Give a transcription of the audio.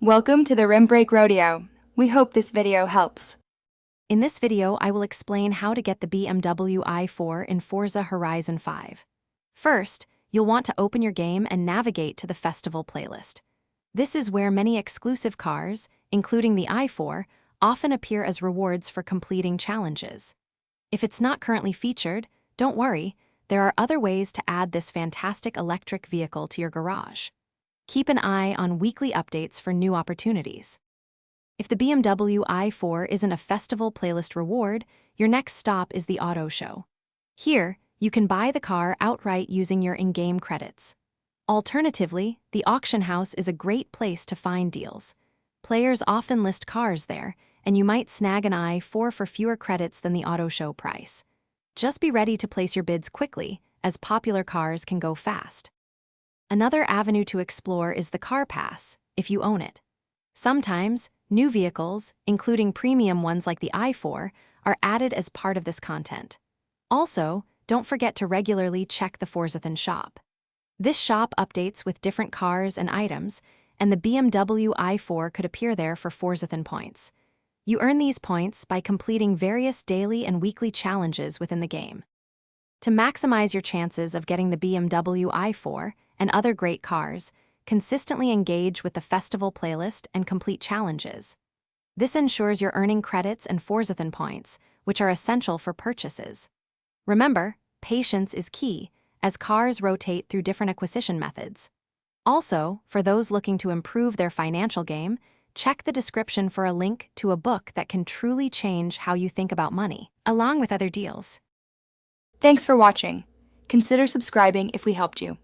Welcome to the Rim Break Rodeo. We hope this video helps. In this video, I will explain how to get the BMW i4 in Forza Horizon 5. First, you'll want to open your game and navigate to the Festival playlist. This is where many exclusive cars, including the i4, often appear as rewards for completing challenges. If it's not currently featured, don't worry, there are other ways to add this fantastic electric vehicle to your garage. Keep an eye on weekly updates for new opportunities. If the BMW i4 isn't a festival playlist reward, your next stop is the auto show. Here, you can buy the car outright using your in-game credits. Alternatively, the auction house is a great place to find deals. Players often list cars there, and you might snag an i4 for fewer credits than the auto show price. Just be ready to place your bids quickly, as popular cars can go fast. Another avenue to explore is the car pass, if you own it. Sometimes, new vehicles, including premium ones like the i4, are added as part of this content. Also, don't forget to regularly check the Forzathon shop. This shop updates with different cars and items, and the BMW i4 could appear there for Forzathon points. You earn these points by completing various daily and weekly challenges within the game. To maximize your chances of getting the BMW i4 and other great cars, consistently engage with the festival playlist and complete challenges. This ensures you're earning credits and Forzathon points, which are essential for purchases. Remember, patience is key, as cars rotate through different acquisition methods. Also, for those looking to improve their financial game, check the description for a link to a book that can truly change how you think about money, along with other deals. Thanks for watching. Consider subscribing if we helped you.